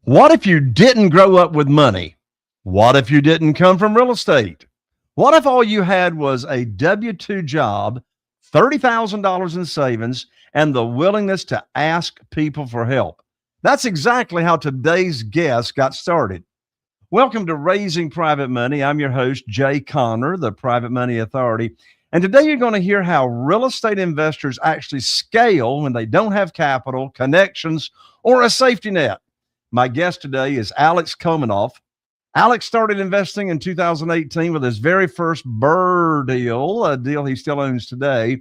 What if you didn't grow up with money? What if you didn't come from real estate? What if all you had was a W 2 job, $30,000 in savings, and the willingness to ask people for help? That's exactly how today's guest got started. Welcome to Raising Private Money. I'm your host, Jay Conner, the Private Money Authority. And today you're going to hear how real estate investors actually scale when they don't have capital, connections, or a safety net. My guest today is Alex Kononov. Alex started investing in 2018 with his very first BRRRR deal, a deal he still owns today.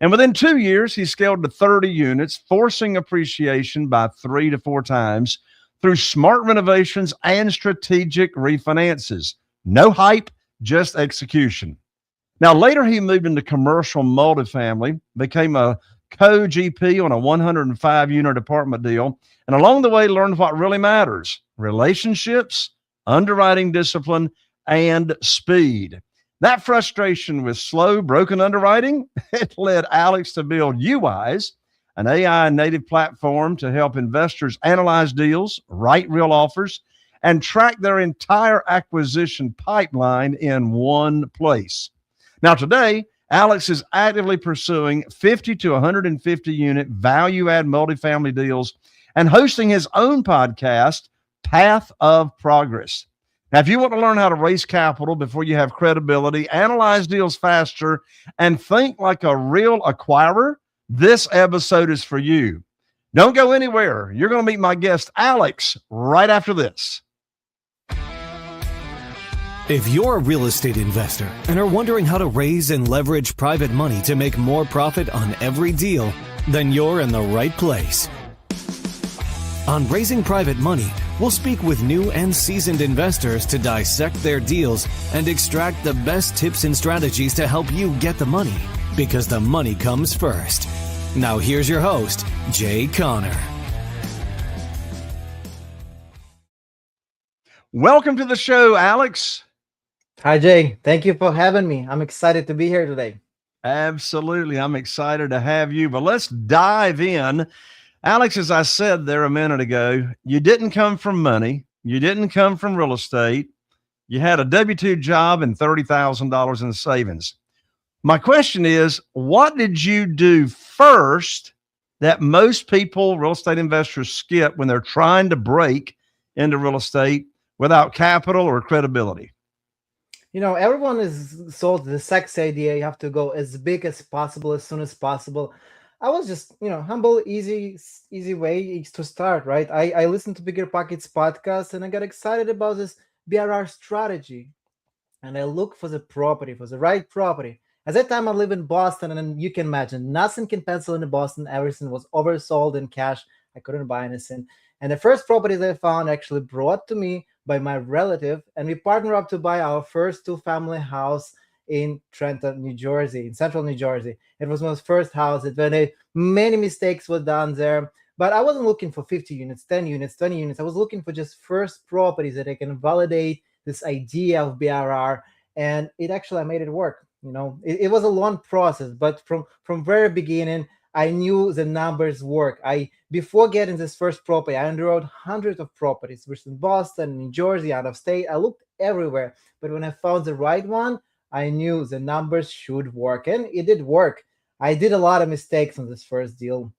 And within 2 years, he scaled to 30 units, forcing appreciation by 3 to 4 times through smart renovations and strategic refinances. No hype, just execution. Now, later he moved into commercial multifamily, became a co-GP on a 105-unit apartment deal, and along the way learned what really matters: relationships, underwriting discipline, and speed. That frustration with slow, broken underwriting, it led Alex to build UWise, an AI native platform to help investors analyze deals, write real offers, and track their entire acquisition pipeline in one place. Now, today, Alex is actively pursuing 50 to 150 unit value add multifamily deals and hosting his own podcast, Path of Progress. Now, if you want to learn how to raise capital before you have credibility, analyze deals faster, and think like a real acquirer, this episode is for you. Don't go anywhere. You're going to meet my guest, Alex, right after this. If you're a real estate investor and are wondering how to raise and leverage private money to make more profit on every deal, then you're in the right place. On Raising Private Money, we'll speak with new and seasoned investors to dissect their deals and extract the best tips and strategies to help you get the money, because the money comes first. Now here's your host, Jay Conner. Welcome to the show, Alex. Hi, Jay. Thank you for having me. I'm excited to be here today. Absolutely. I'm excited to have you, but let's dive in. Alex, as I said there a minute ago, you didn't come from money. You didn't come from real estate. You had a W-2 job and $30,000 in savings. My question is, what did you do first that most people, real estate investors, skip when they're trying to break into real estate without capital or credibility? You know, everyone is sold the sexy idea. You have to go as big as possible, as soon as possible. I was just, humble, easy way to start, right? I listened to Bigger Pockets podcast and I got excited about this BRRRR strategy. And I looked for the property, for the right property. At that time, I live in Boston, and you can imagine nothing can pencil in Boston. Everything was oversold in cash. I couldn't buy anything. And the first properties I found actually brought to me by my relative, and we partnered up to buy our first 2-family house in Trenton, New Jersey, in central New Jersey. It was my first house. Many mistakes were done there, but I wasn't looking for 50 units, 10 units, 20 units. I was looking for just first properties that I can validate this idea of BRRRR, and I made it work. It was a long process, but from very beginning, I knew the numbers work. Before getting this first property, I underwrote hundreds of properties, which in Boston, New Jersey, out of state. I looked everywhere, but when I found the right one, I knew the numbers should work, and it did work. I did a lot of mistakes on this first deal.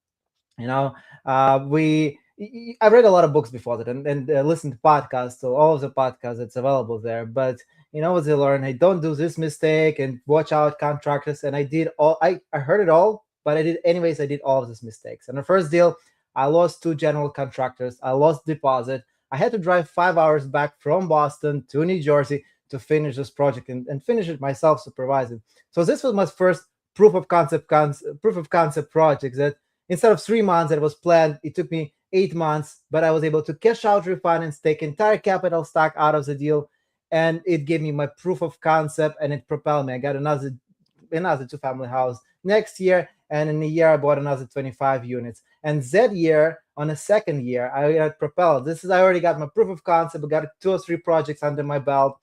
I read a lot of books before that and listened to podcasts, so all of the podcasts that's available there. But as I learned, hey, don't do this mistake and watch out contractors. And I did all. I heard it all, but I did all of these mistakes. And the first deal, I lost 2 general contractors. I lost deposit. I had to drive 5 hours back from Boston to New Jersey to finish this project and finish it myself supervising. So this was my first proof of concept project that instead of 3 months that was planned, it took me 8 months, but I was able to cash out, refinance, take entire capital stack out of the deal, and it gave me my proof of concept, and it propelled me. I got another 2-family house next year, and in a year I bought another 25 units. And that year, on the second year, I had propelled. I already got my proof of concept. I got 2 or 3 projects under my belt.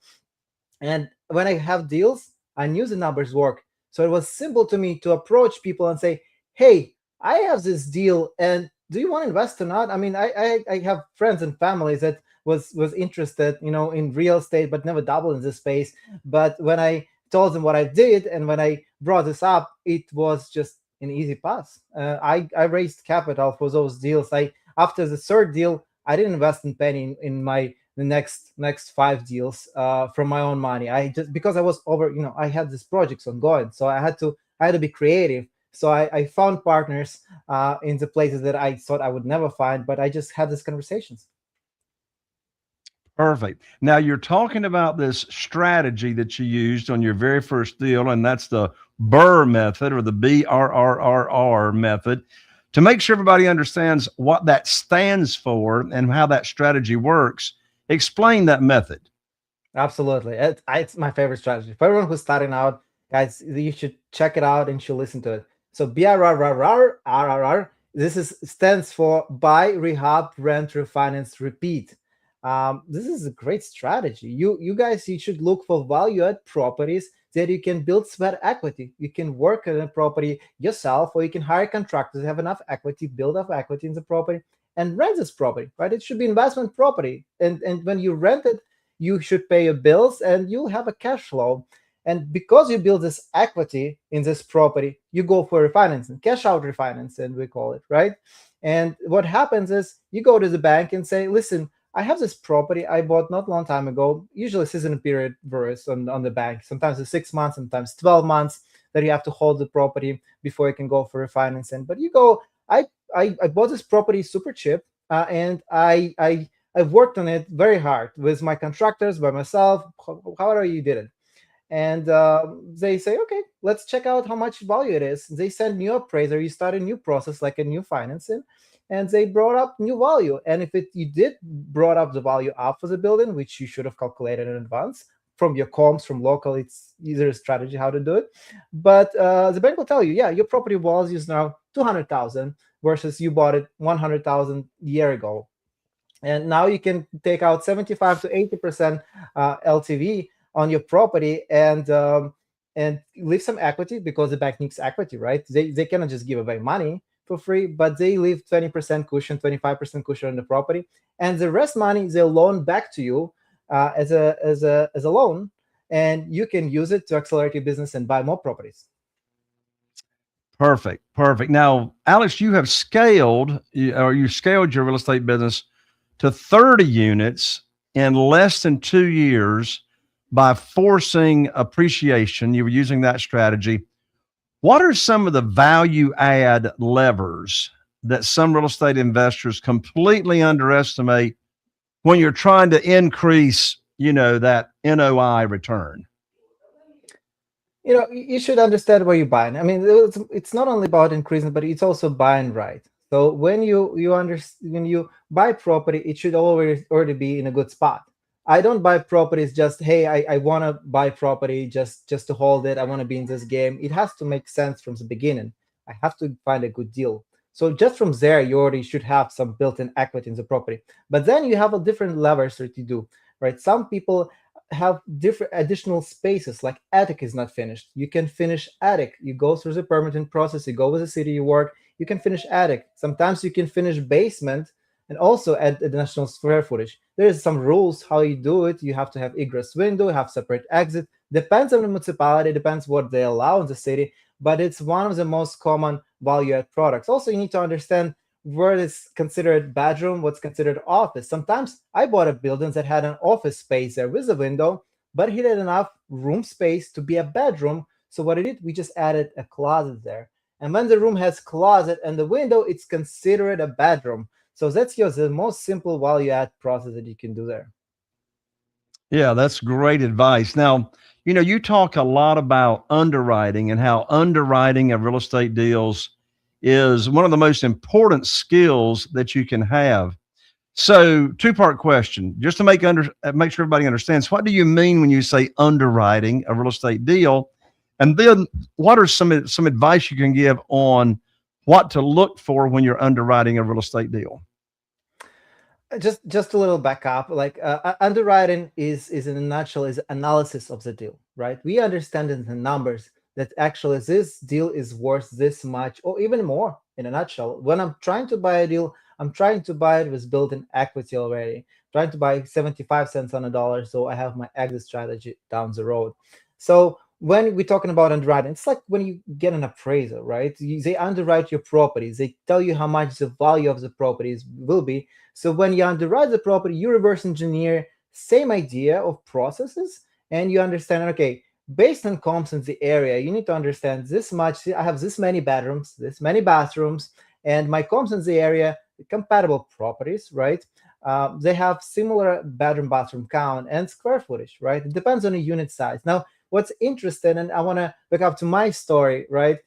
And when I have deals, I knew the numbers work. So it was simple to me to approach people and say, hey, I have this deal and do you want to invest or not? I mean, I have friends and families that was interested, in real estate, but never dabbled in this space. But when I told them what I did, and when I brought this up, it was just an easy pass. I raised capital for those deals. I After the third deal, I didn't invest in penny in my the next five deals from my own money. I just, because I was over, I had these projects ongoing, so I had to be creative. So I found partners in the places that I thought I would never find, but I just had these conversations. Perfect. Now you're talking about this strategy that you used on your very first deal, and that's the BRRRR method or the BRRRR method. To make sure everybody understands what that stands for and how that strategy works, explain that method. Absolutely. It's my favorite strategy. For everyone who's starting out, guys, you should check it out and should listen to it. So BRRRR, this stands for buy, rehab, rent, refinance, repeat. This is a great strategy. You guys, you should look for value add properties that you can build sweat equity. You can work on a property yourself, or you can hire contractors, have enough equity, build up equity in the property, and rent this property, right? It should be investment property. And when you rent it, you should pay your bills and you'll have a cash flow. And because you build this equity in this property, you go for refinancing, cash out refinancing, we call it, right? And what happens is you go to the bank and say, listen, I have this property I bought not long time ago. Usually season period varies on the bank. Sometimes it's 6 months, sometimes 12 months that you have to hold the property before you can go for refinancing. But you go, I bought this property super cheap, and I've worked on it very hard with my contractors, by myself, however you did it. And they say, okay, let's check out how much value it is. They send new appraiser, you start a new process, like a new financing, and they brought up new value. And if you did brought up the value up for the building, which you should have calculated in advance from your comps, from local, it's either a strategy how to do it. But the bank will tell you, yeah, your property value is now 200,000 versus you bought it 100,000 a year ago. And now you can take out 75 to 80% LTV on your property, and leave some equity, because the bank needs equity, right? They cannot just give away money for free, but they leave 20% cushion, 25% cushion on the property, and the rest money they loan back to you as a loan, and you can use it to accelerate your business and buy more properties. Perfect. Perfect. Now, Alex, you scaled your real estate business to 30 units in less than 2 years by forcing appreciation. You were using that strategy. What are some of the value add levers that some real estate investors completely underestimate when you're trying to increase, that NOI return? You should understand where you're buying. I mean, it's not only about increasing, but it's also buying right. So when you buy property, it should always already be in a good spot. I don't buy properties just, hey, I want to buy property just to hold it. I want to be in this game. It has to make sense from the beginning. I have to find a good deal. So just from there, you already should have some built-in equity in the property. But then you have a different levers that you do, right? Some people have different additional spaces, like attic is not finished. You can finish attic. You go through the permitting process, you go with the city you work, you can finish attic. Sometimes you can finish basement and also add additional square footage. There's some rules how you do it. You have to have egress window, have separate exit. Depends on the municipality, depends what they allow in the city, but it's one of the most common value add products. Also, you need to understand where it's considered bedroom, what's considered office. Sometimes I bought a building that had an office space there with a window, but it had enough room space to be a bedroom. So what I did, we just added a closet there. And when the room has closet and the window, it's considered a bedroom. So that's the most simple value add process that you can do there. Yeah, that's great advice. Now, you talk a lot about underwriting and how underwriting of real estate deals is one of the most important skills that you can have. So, two-part question, just to make sure everybody understands, what do you mean when you say underwriting a real estate deal? And then what are some advice you can give on what to look for when you're underwriting a real estate deal? Just a little backup, like underwriting is in a nutshell is analysis of the deal, right? We understand in the numbers that actually this deal is worth this much or even more in a nutshell. When I'm trying to buy a deal, I'm trying to buy it with built-in equity already. Trying to buy 75 cents on a dollar, so I have my exit strategy down the road. So when we're talking about underwriting, it's like when you get an appraiser, right? They underwrite your properties. They tell you how much the value of the properties will be. So when you underwrite the property, you reverse engineer same idea of processes, and you understand, okay, based on comps in the area, you need to understand this much. I have this many bedrooms, this many bathrooms, and my comps in the area, compatible properties, right? They have similar bedroom bathroom count and square footage, right? It depends on the unit size. Now, what's interesting, and I want to back up to my story, right?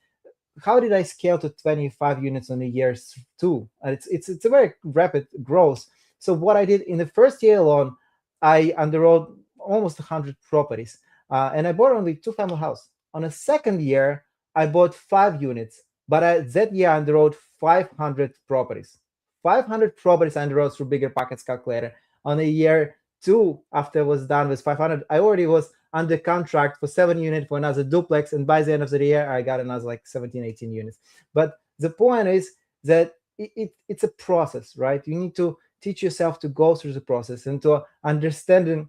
How did I scale to 25 units on a year two? It's a very rapid growth. So what I did in the first year alone, I underwrote almost 100 properties, and I bought only two-family house. On a second year, I bought 5 units, but that year I underwrote 500 properties. 500 properties I underwrote through Bigger Pockets calculator. On a year two, after I was done with 500, I already was under contract for 7 units for another duplex, and by the end of the year I got another like 17, 18 units. But the point is that it's a process, right? You need to teach yourself to go through the process and to understanding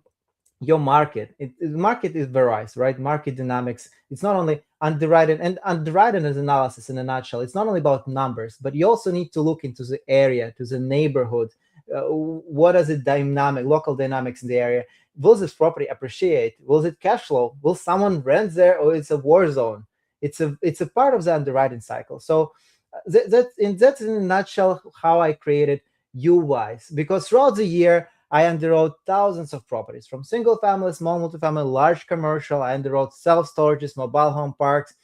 your market. The market is varies, right? Market dynamics. It's not only underwriting, and underwriting is analysis in a nutshell. It's not only about numbers, but you also need to look into the area, to the neighborhood. What is the dynamic, local dynamics in the area? Will this property appreciate? Will it cash flow? Will someone rent there, or it's a war zone? It's a part of the underwriting cycle. So that's in a nutshell how I created UWise, because throughout the year I underwrote thousands of properties, from single family, small multifamily, large commercial. I underwrote self-storages, mobile home parks.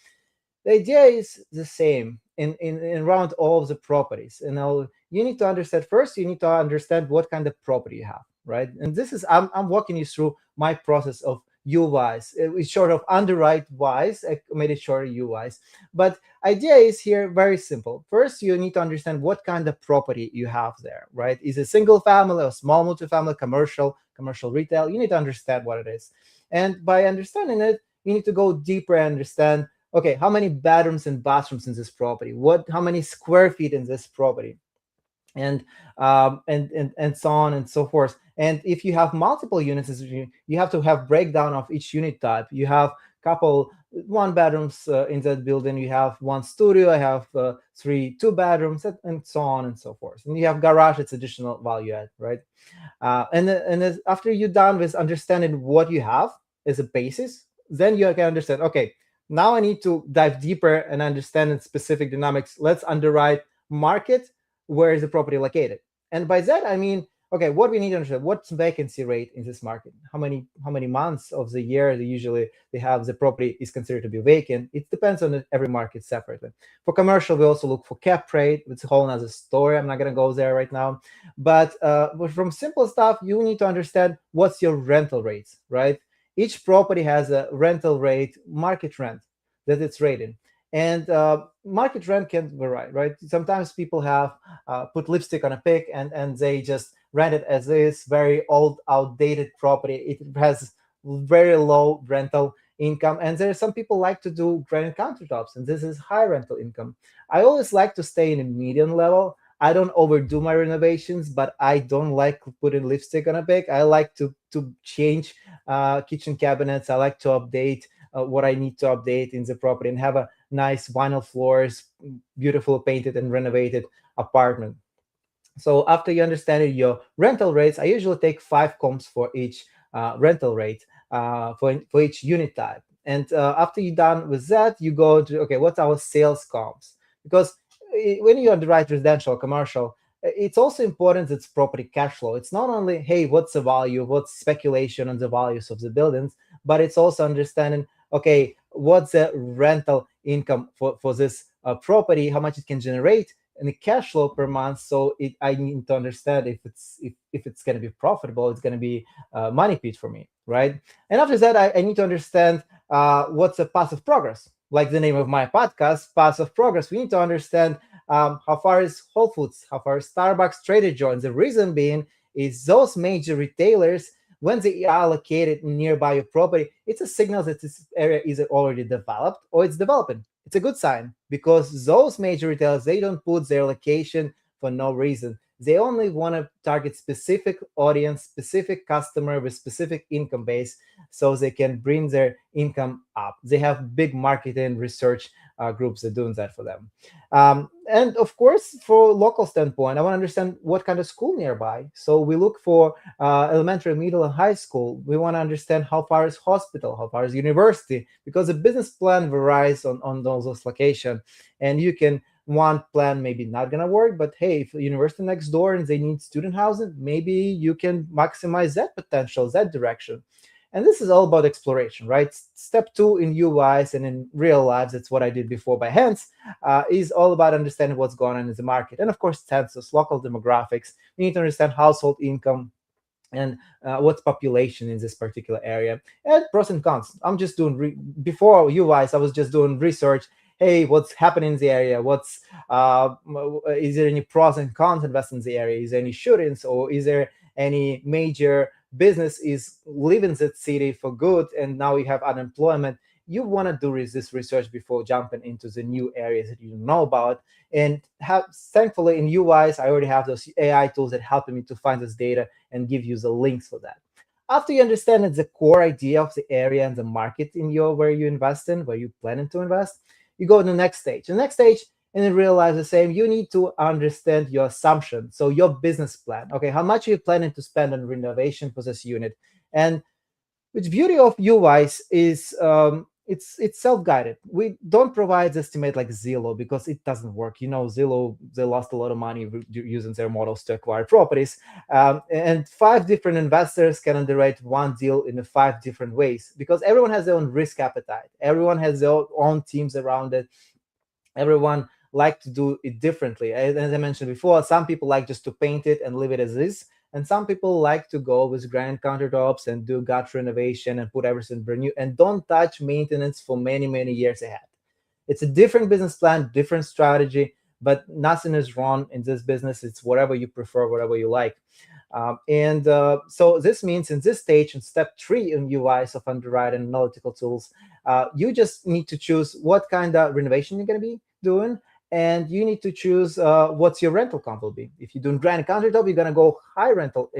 The idea is the same in around all of the properties. And now you need to understand, first you need to understand what kind of property you have, right? And this is, I'm walking you through my process of UWise. It's short of underwrite wise. I made it short of UWise. But idea is here very simple. First, you need to understand what kind of property you have there, right? Is it single family or small multifamily, commercial retail? You need to understand what it is. And by understanding it, you need to go deeper and understand, okay, how many bedrooms and bathrooms in this property? How many square feet in this property? And so on and so forth. And if you have multiple units, you have to have breakdown of each unit type. You have couple one bedrooms in that building. You have one studio. I have three two bedrooms, and so on and so forth. And you have garage. It's additional value add, right? And after you're done with understanding what you have as a basis, then you can understand, okay, now I need to dive deeper and understand specific dynamics. Let's underwrite market. Where is the property located? And by that I mean, okay, what we need to understand, what's vacancy rate in this market? How many months of the year they have the property is considered to be vacant? It depends on every market separately. For commercial, we also look for cap rate. It's a whole other story. I'm not going to go there right now. But from simple stuff, you need to understand what's your rental rates, right? Each property has a rental rate, market rent that it's rated. And market rent can vary, right? Sometimes people have put lipstick on a pig, and they just rent it as is, very old, outdated property. It has very low rental income. And there are some people like to do granite countertops, and this is high rental income. I always like to stay in a median level. I don't overdo my renovations, but I don't like putting lipstick on a pig. I like to change kitchen cabinets. I like to update what I need to update in the property, and have a nice vinyl floors, beautiful painted and renovated apartment. So after you understand your rental rates, I usually take 5 comps for each rental rate for each unit type. And after you're done with that, you go to, okay, what's our sales comps? Because when you underwrite residential, commercial, it's also important that it's property cash flow. It's not only, hey, what's the value, what's speculation on the values of the buildings, but it's also understanding, okay, what's the rental income for this property, how much it can generate, and the cash flow per month. So I need to understand if it's going to be profitable, it's going to be money pit for me, right? And after that, I need to understand what's a path of progress, like the name of my podcast, path of progress. We need to understand how far is Whole Foods, how far is Starbucks, Trader Joe's. The reason being is those major retailers, when they are located nearby your property, it's a signal that this area is already developed or it's developing. It's a good sign because those major retailers, they don't put their location for no reason. They only want to target specific audience, specific customer with specific income base, so they can bring their income up. They have big marketing research groups that are doing that for them. And of course, for local standpoint, I want to understand what kind of school nearby. So we look for elementary, middle, and high school. We want to understand how far is hospital, how far is university, because the business plan varies on those locations. And you can one plan maybe not gonna work, but hey, if the university next door and they need student housing, maybe you can maximize that potential, that direction. And this is all about exploration, right? Step two in UWise and in real lives, that's what I did before by hands, is all about understanding what's going on in the market. And of course, census, local demographics. We need to understand household income and what's population in this particular area, and pros and cons. I'm just doing before UWise, I was just doing research. Hey, what's happening in the area? What's is there any pros and cons invest in the area? Is there any shootings, or is there any major business is leaving that city for good and now you have unemployment? You want to do this research before jumping into the new areas that you don't know about. And thankfully in UWise, I already have those AI tools that help me to find this data and give you the links for that. After you understand the core idea of the area and the market in your where you invest in, where you planning to invest, you go to the next stage. The next stage, and then realize the same, you need to understand your assumption. So your business plan. Okay, how much are you planning to spend on renovation for this unit? And which beauty of UWise is it's self-guided. We don't provide estimate like Zillow because it doesn't work. You know, Zillow, they lost a lot of money using their models to acquire properties. And 5 different investors can underwrite one deal in 5 different ways because everyone has their own risk appetite. Everyone has their own teams around it. Everyone like to do it differently. As I mentioned before, some people like just to paint it and leave it as is. And some people like to go with granite countertops and do gut renovation and put everything brand new and don't touch maintenance for many, many years ahead. It's a different business plan, different strategy, but nothing is wrong in this business. It's whatever you prefer, whatever you like. So this means in this stage, in step 3 in UWise of underwriting analytical tools, you just need to choose what kind of renovation you're going to be doing. And you need to choose what's your rental comp will be. If you're doing granite countertop, you're going to go high rental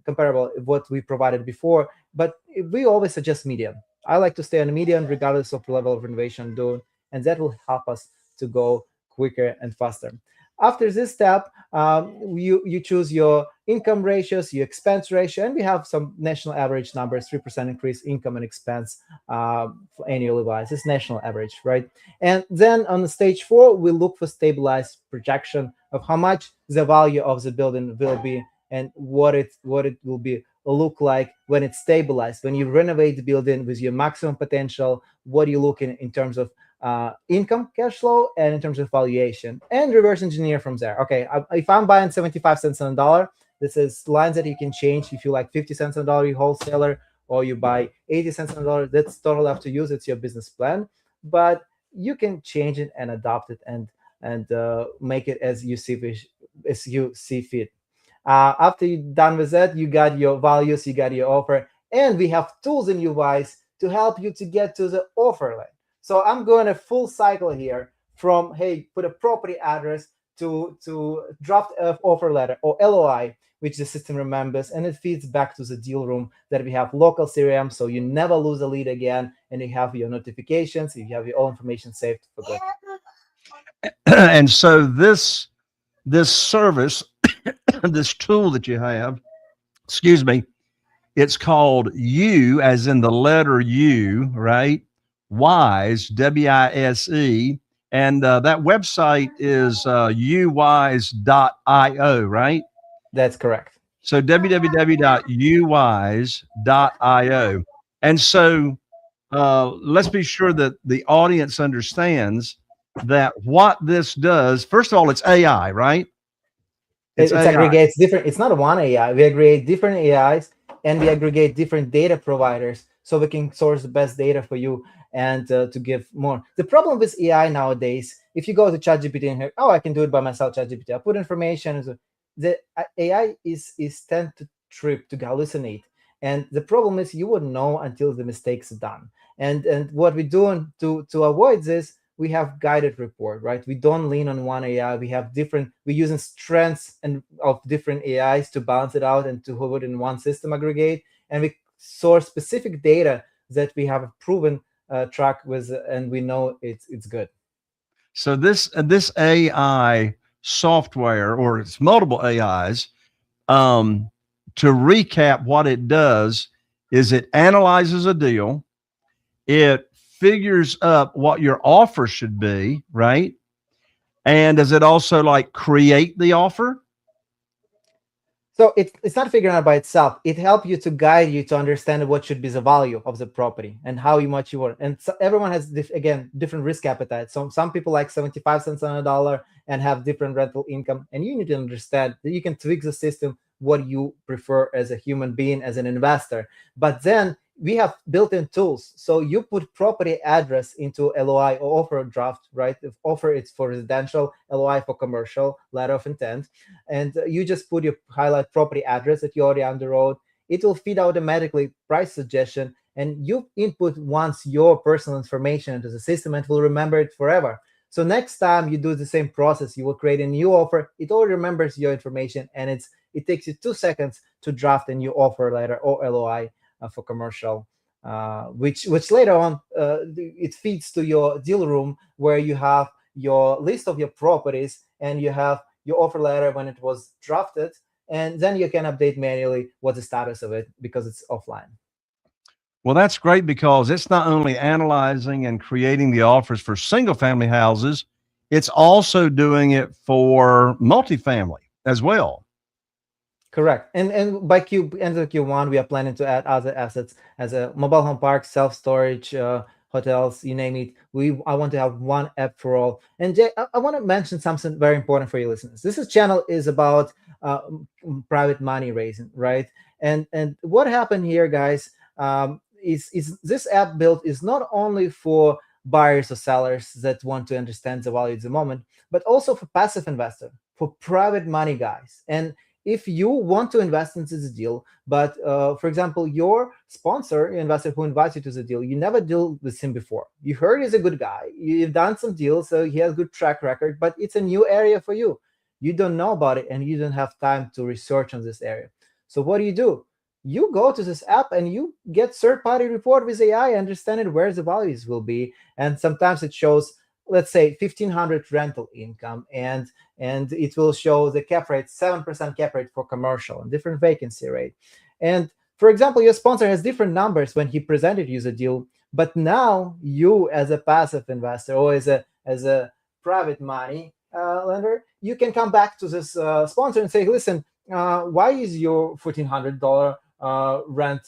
comparable what we provided before. But we always suggest median. I like to stay on a median regardless of the level of renovation I'm doing. And that will help us to go quicker and faster. After this step, you choose your income ratios, your expense ratio, and we have some national average numbers, 3% increase income and expense annually wise. It's national average, right? And then on the stage 4, we look for stabilized projection of how much the value of the building will be and what it will be look like when it's stabilized. When you renovate the building with your maximum potential, what are you looking in terms of income, cash flow, and in terms of valuation, and reverse engineer from there. Okay, if I'm buying 75 cents on a dollar, this is lines that you can change. If you like 50 cents on a dollar, you wholesaler, or you buy 80 cents on a dollar, that's totally up to you. It's your business plan, but you can change it and adopt it and make it as you see fit. After you're done with that, you got your values, you got your offer, and we have tools in UWise to help you to get to the offer line. So I'm going a full cycle here from, hey, put a property address to draft an offer letter or LOI, which the system remembers, and it feeds back to the deal room that we have local CRM, so you never lose a lead again, and you have your notifications, you have your own information saved for good. And so this service, this tool that you have, excuse me, it's called U, as in the letter U, right? Wise, WISE. And that website is uwise.io, right? That's correct. So www.uwise.io. And so let's be sure that the audience understands that what this does, first of all, it's AI, right? It AI. aggregates different. It's not one AI. We aggregate different AIs and we aggregate different data providers so we can source the best data for you and to give more. The problem with AI nowadays, if you go to ChatGPT and hear, oh, I can do it by myself, ChatGPT, I put information. The AI is tend to trip, to hallucinate. And the problem is you wouldn't know until the mistakes are done. And what we're doing to avoid this, we have guided report, right? We don't lean on one AI. We're using strengths and of different AIs to balance it out and to hold it in one system aggregate. And we source specific data that we have a proven track with, and we know it's good. So this AI software, or it's multiple AIs, to recap, what it does is it analyzes a deal, it figures up what your offer should be, right? And does it also like create the offer? So it's not figuring out by itself. It helps you to guide you to understand what should be the value of the property and how much you want. And so everyone has again different risk appetite. So some people like 75 cents on a dollar and have different rental income. And you need to understand that you can tweak the system what you prefer as a human being, as an investor. But then we have built-in tools. So you put property address into LOI or offer draft, right? If offer it's for residential, LOI for commercial, letter of intent. And you just put your highlight property address that you already underwrote. It will feed automatically price suggestion, and you input once your personal information into the system and it will remember it forever. So next time you do the same process, you will create a new offer. It already remembers your information, and it takes you 2 seconds to draft a new offer letter or LOI for commercial, which later on it feeds to your deal room where you have your list of your properties and you have your offer letter when it was drafted, and then you can update manually what the status of it because it's offline. Well, that's great because it's not only analyzing and creating the offers for single family houses, it's also doing it for multifamily as well. Correct. And by end of Q1, we are planning to add other assets as a mobile home park, self-storage, hotels, you name it. I want to have one app for all. And Jay, I want to mention something very important for your listeners. Channel is about private money raising, right? And what happened here, guys, is this app built is not only for buyers or sellers that want to understand the value at the moment, but also for passive investor, for private money guys. And if you want to invest into the deal, but for example, your sponsor, your investor who invites you to the deal, you never deal with him before. You heard he's a good guy. You've done some deals, so he has good track record, but it's a new area for you. You don't know about it, and you don't have time to research on this area. So what do? You go to this app and you get third-party report with AI, understanding where the values will be. And sometimes it shows, let's say, 1,500 rental income, and it will show the cap rate, 7% cap rate for commercial and different vacancy rate. And for example, your sponsor has different numbers when he presented you the deal, but now you as a passive investor or as a private money lender, you can come back to this sponsor and say, listen, why is your $1,400 rent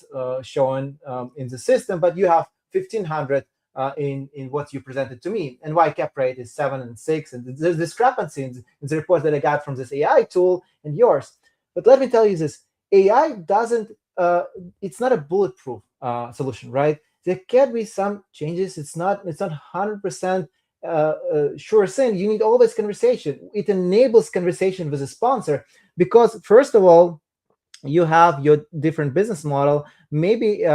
showing in the system, but you have 1,500 in what you presented to me, and why cap rate is 7 and 6, and there's discrepancy in the report that I got from this AI tool and yours. But let me tell you this: AI doesn't. It's not a bulletproof solution, right? There can be some changes. It's not 100% sure thing. You need always conversation. It enables conversation with a sponsor because, first of all, you have your different business model. Maybe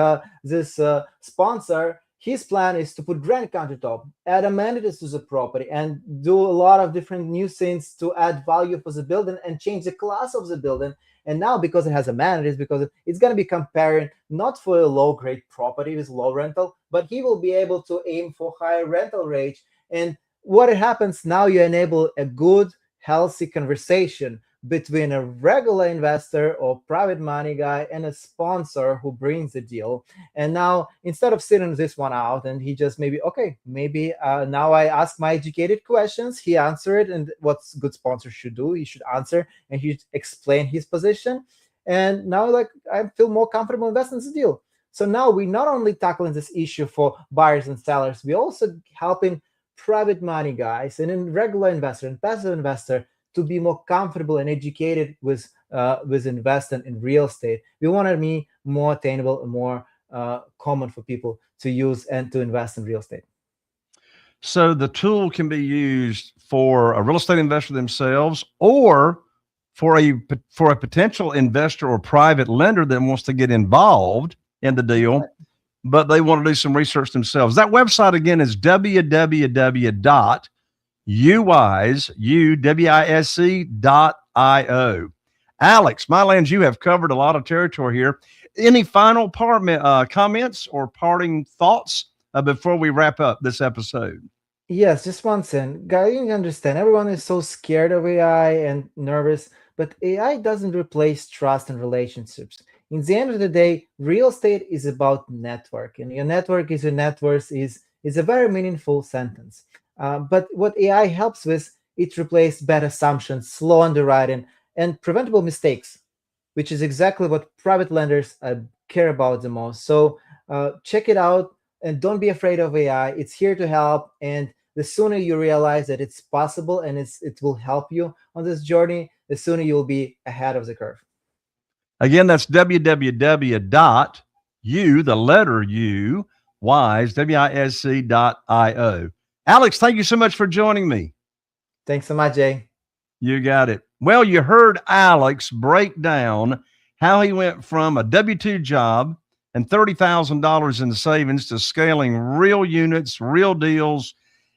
this sponsor, his plan is to put granite countertop, add amenities to the property, and do a lot of different new things to add value for the building and change the class of the building. And now, because it has amenities, because it's going to be comparing not for a low-grade property with low rental, but he will be able to aim for higher rental rate. And what happens now, you enable a good, healthy conversation between a regular investor or private money guy and a sponsor who brings the deal. And now, instead of sitting this one out and he just maybe now I ask my educated questions, he answered, and what good sponsor should do, he should answer and he should explain his position. And now, like, I feel more comfortable investing in this deal. So now we not only tackling this issue for buyers and sellers, we also helping private money guys and in regular investor and passive investor to be more comfortable and educated with investing in real estate. We want to be more attainable and more common for people to use and to invest in real estate. So the tool can be used for a real estate investor themselves, or for a potential investor or private lender that wants to get involved in the deal. but they want to do some research themselves. That website again is www.uwise.io. Alex, my lands, you have covered a lot of territory here. Any final comments or parting thoughts before we wrap up this episode? Yes, just one thing. Guy, you understand, everyone is so scared of AI and nervous, but AI doesn't replace trust and relationships. In the end of the day, real estate is about network, and your network is your net worth is a very meaningful sentence. But what AI helps with, it replaces bad assumptions, slow underwriting, and preventable mistakes, which is exactly what private lenders care about the most. So check it out and don't be afraid of AI. It's here to help. And the sooner you realize that it's possible and it will help you on this journey, the sooner you'll be ahead of the curve. Again, that's www.u, the letter U, wise, WISC.io. Alex, thank you so much for joining me. Thanks so much, Jay. You got it. Well, you heard Alex break down how he went from a W-2 job and $30,000 in savings to scaling real units, real deals,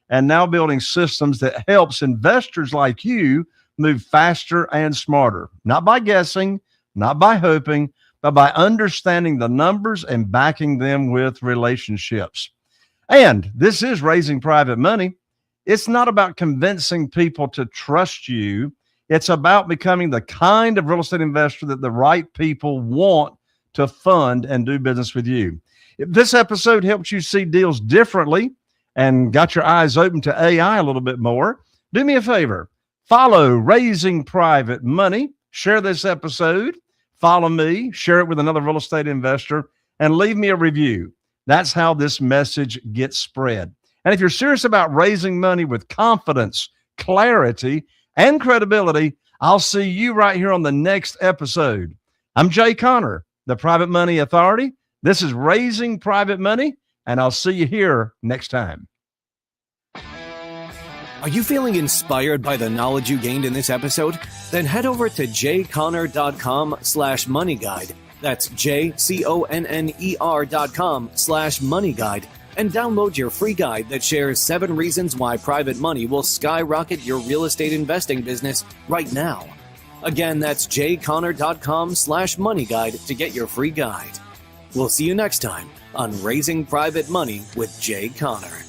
and now building systems that helps investors like you move faster and smarter, not by guessing, not by hoping, but by understanding the numbers and backing them with relationships. And this is Raising Private Money. It's not about convincing people to trust you. It's about becoming the kind of real estate investor that the right people want to fund and do business with you. If this episode helped you see deals differently and got your eyes open to AI a little bit more, do me a favor. Follow Raising Private Money. Share this episode. Follow me. Share it with another real estate investor and leave me a review. That's how this message gets spread. And if you're serious about raising money with confidence, clarity, and credibility, I'll see you right here on the next episode. I'm Jay Conner, the Private Money Authority. This is Raising Private Money, and I'll see you here next time. Are you feeling inspired by the knowledge you gained in this episode? Then head over to jconner.com/moneyguide. That's jconner.com/moneyguide and download your free guide that shares 7 reasons why private money will skyrocket your real estate investing business right now. Again, that's jconner.com/moneyguide to get your free guide. We'll see you next time on Raising Private Money with Jay Conner.